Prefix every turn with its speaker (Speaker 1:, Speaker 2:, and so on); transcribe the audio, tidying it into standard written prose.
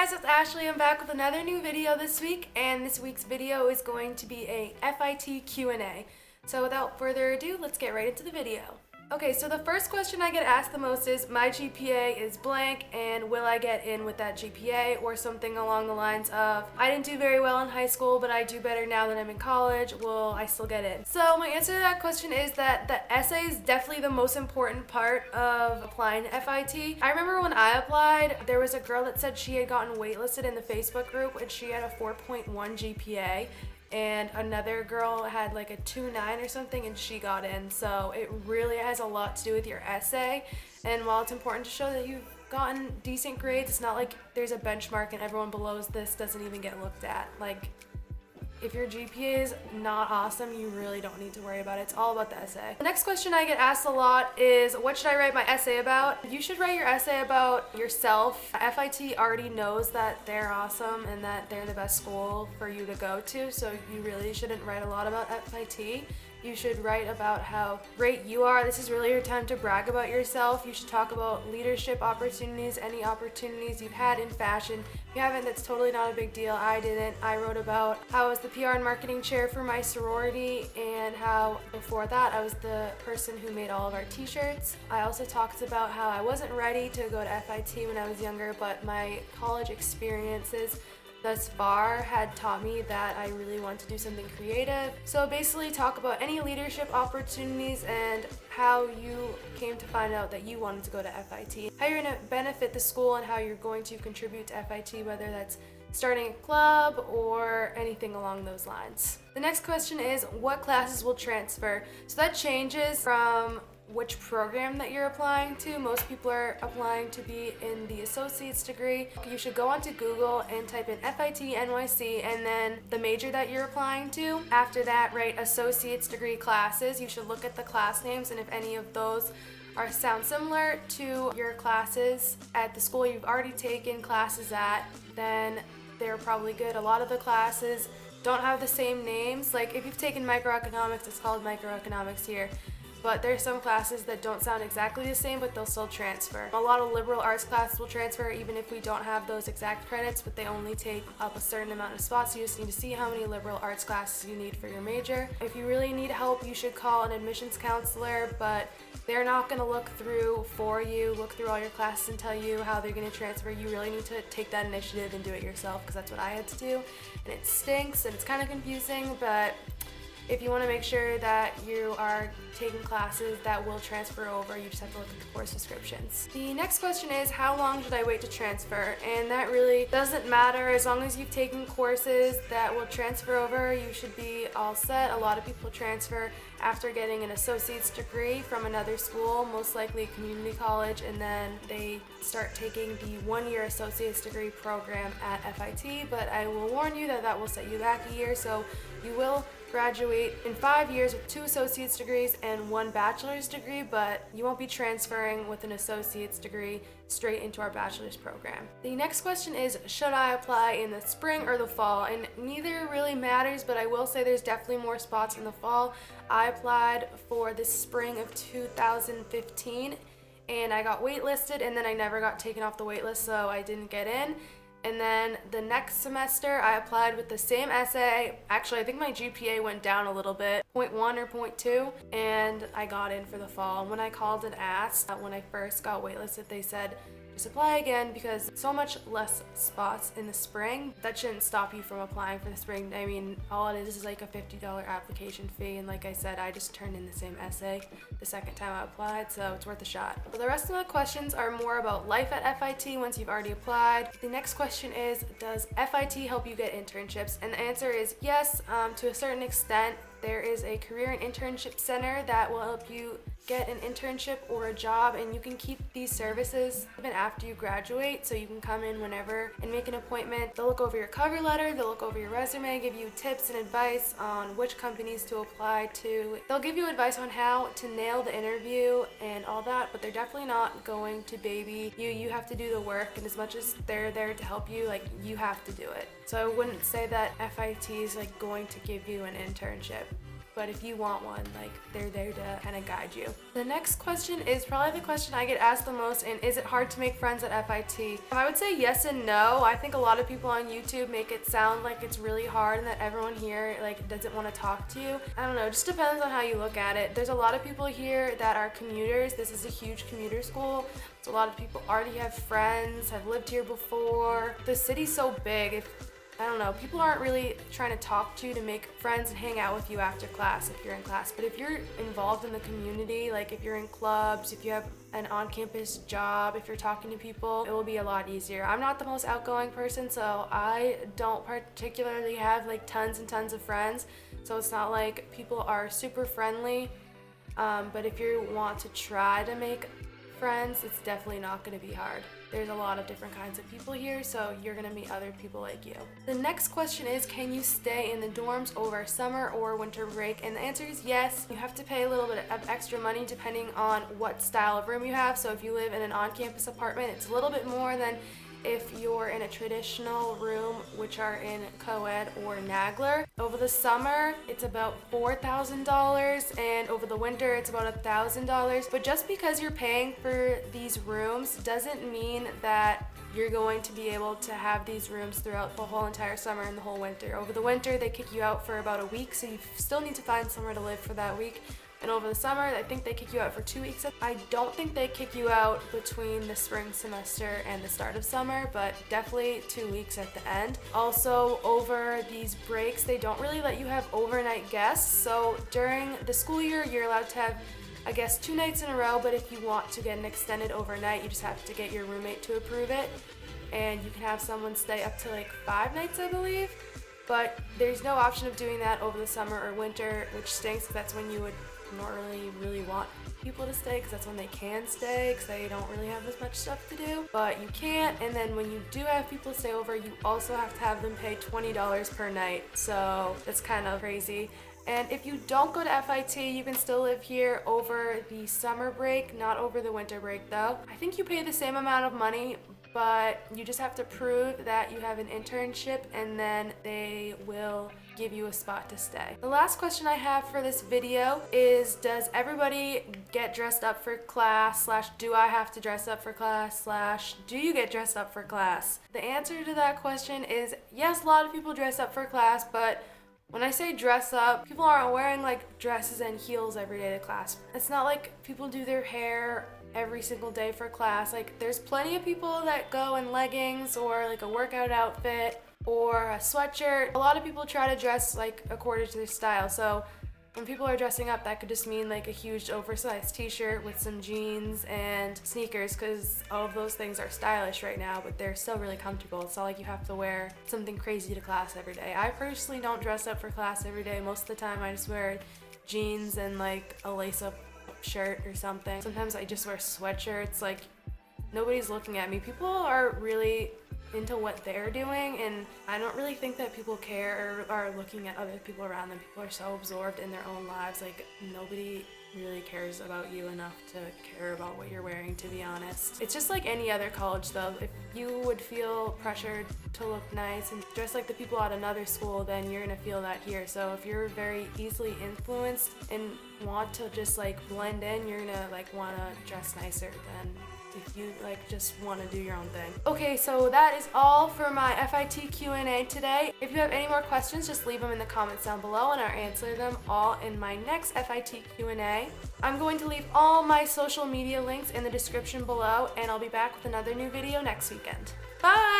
Speaker 1: guys, it's Ashley. I'm back with another new video this week, and this week's video is going to be a FIT Q&A. So without further ado, let's get right into the video. Okay, so the first question I get asked the most is, my GPA is blank and will I get in with that GPA? Or something along the lines of, I didn't do very well in high school, but I do better now that I'm in college. Will I still get in? So my answer to that question is that the essay is definitely the most important part of applying to FIT. I remember when I applied, there was a girl that said she had gotten waitlisted in the Facebook group and she had a 4.1 GPA. And another girl had like a 2.9 or something and she got in. So it really has a lot to do with your essay. And while it's important to show that you've gotten decent grades, it's not like there's a benchmark and everyone below this doesn't even get looked at. Like, if your GPA is not awesome, you really don't need to worry about it. It's all about the essay. The next question I get asked a lot is, what should I write my essay about? You should write your essay about yourself. FIT already knows that they're awesome and that they're the best school for you to go to, so you really shouldn't write a lot about FIT. You should write about how great you are. This is really your time to brag about yourself. You should talk about leadership opportunities, any opportunities you've had in fashion. If you haven't, that's totally not a big deal. I didn't. I wrote about how I was the PR and marketing chair for my sorority and how before that I was the person who made all of our t-shirts. I also talked about how I wasn't ready to go to FIT when I was younger, but my college experiences thus far had taught me that I really want to do something creative. So basically talk about any leadership opportunities and how you came to find out that you wanted to go to FIT, how you're going to benefit the school and how you're going to contribute to FIT, whether that's starting a club or anything along those lines. The next question is, what classes will transfer? So that changes from which program that you're applying to. Most people are applying to be in the associate's degree. You should go onto Google and type in FIT NYC and then the major that you're applying to. After that, write associate's degree classes. You should look at the class names, and if any of those sound similar to your classes at the school you've already taken classes at, then they're probably good. A lot of the classes don't have the same names. Like if you've taken microeconomics, it's called microeconomics here. But there's some classes that don't sound exactly the same, but they'll still transfer. A lot of liberal arts classes will transfer even if we don't have those exact credits, but they only take up a certain amount of spots. You just need to see how many liberal arts classes you need for your major. If you really need help, you should call an admissions counselor, but they're not going to look through for you, look through all your classes and tell you how they're going to transfer. You really need to take that initiative and do it yourself, because that's what I had to do. And it stinks and it's kind of confusing, but if you want to make sure that you are taking classes that will transfer over, you just have to look at the course descriptions. The next question is, how long should I wait to transfer? And that really doesn't matter. As long as you've taken courses that will transfer over, you should be all set. A lot of people transfer after getting an associate's degree from another school, most likely a community college, and then they start taking the one-year associate's degree program at FIT, but I will warn you that that will set you back a year, so you will graduate in 5 years with 2 associate's degrees and 1 bachelor's degree, but you won't be transferring with an associate's degree straight into our bachelor's program. The next question is, should I apply in the spring or the fall? And neither really matters, but I will say there's definitely more spots in the fall. I applied for the spring of 2015 and I got waitlisted, and then I never got taken off the waitlist, so I didn't get in. And then the next semester I applied with the same essay. Actually, I think my GPA went down a little bit, 0.1 or 0.2, and I got in for the fall. And when I called and asked, when I first got waitlisted, they said, just apply again because so much less spots in the spring. That shouldn't stop you from applying for the spring. I mean, all it is like a $50 application fee, and like I said, I just turned in the same essay the second time I applied, so it's worth a shot. So the rest of the questions are more about life at FIT once you've already applied. The next question is, does FIT help you get internships? And the answer is yes, to a certain extent. There is a career and internship center that will help you get an internship or a job, and you can keep these services even after you graduate, so you can come in whenever and make an appointment. They'll look over your cover letter, they'll look over your resume, give you tips and advice on which companies to apply to. They'll give you advice on how to nail the interview and all that, but they're definitely not going to baby you. You have to do the work, and as much as they're there to help you, like, you have to do it. So I wouldn't say that FIT is like going to give you an internship. but if you want one, like, they're there to kind of guide you. The next question is probably the question I get asked the most, and is it hard to make friends at FIT? I would say yes and no. I think a lot of people on YouTube make it sound like it's really hard and that everyone here like doesn't want to talk to you. I don't know, it just depends on how you look at it. There's a lot of people here that are commuters. This is a huge commuter school. So a lot of people already have friends, have lived here before. The city's so big. I don't know, people aren't really trying to talk to you to make friends and hang out with you after class if you're in class. But if you're involved in the community, like if you're in clubs, if you have an on-campus job, if you're talking to people, it will be a lot easier. I'm not the most outgoing person, so I don't particularly have like tons and tons of friends. So it's not like people are super friendly. But if you want to try to make friends, it's definitely not going to be hard. There's a lot of different kinds of people here, so you're going to meet other people like you. The next question is, can you stay in the dorms over summer or winter break? And the answer is yes. You have to pay a little bit of extra money depending on what style of room you have. So if you live in an on-campus apartment, it's a little bit more than if you're in a traditional room, which are in co-ed or Nagler. Over the summer, it's about $4,000, and over the winter, it's about $1,000. But just because you're paying for these rooms doesn't mean that you're going to be able to have these rooms throughout the whole entire summer and the whole winter. Over the winter, they kick you out for about a week, so you still need to find somewhere to live for that week. And over the summer, I think they kick you out for 2 weeks. I don't think they kick you out between the spring semester and the start of summer, but definitely 2 weeks at the end. Also, over these breaks, they don't really let you have overnight guests. So during the school year, you're allowed to have a guest 2 nights in a row, but if you want to get an extended overnight, you just have to get your roommate to approve it. And you can have someone stay up to like 5 nights, I believe. But there's no option of doing that over the summer or winter, which stinks because that's when you would normally really want people to stay, because that's when they can stay, because they don't really have as much stuff to do. But you can't, and then when you do have people stay over, you also have to have them pay $20 per night, so that's kind of crazy. And if you don't go to FIT, you can still live here over the summer break, not over the winter break though. I think you pay the same amount of money, but you just have to prove that you have an internship, and then they will give you a spot to stay. The last question I have for this video is, does everybody get dressed up for class, / do I have to dress up for class, / do you get dressed up for class? The answer to that question is yes, a lot of people dress up for class, but when I say dress up, people aren't wearing like dresses and heels every day to class. It's not like people do their hair every single day for class. Like, there's plenty of people that go in leggings or like a workout outfit or a sweatshirt. A lot of people try to dress like according to their style. So when people are dressing up, that could just mean like a huge oversized t-shirt with some jeans and sneakers, because all of those things are stylish right now, but they're still really comfortable. It's not like you have to wear something crazy to class every day. I personally don't dress up for class every day. Most of the time I just wear jeans and like a lace-up shirt or something. Sometimes I just wear sweatshirts. Like, nobody's looking at me. People are really into what they're doing, and I don't really think that people care or are looking at other people around them. People are so absorbed in their own lives. Like, nobody really cares about you enough to care about what you're wearing, to be honest. It's just like any other college though. If you would feel pressured to look nice and dress like the people at another school, then you're gonna feel that here. So if you're very easily influenced and want to just like blend in, you're gonna like wanna dress nicer than if you like just want to do your own thing. Okay, so that is all for my FIT Q&A today. If you have any more questions, just leave them in the comments down below and I'll answer them all in my next FIT Q&A. I'm going to leave all my social media links in the description below, and I'll be back with another new video next weekend. Bye!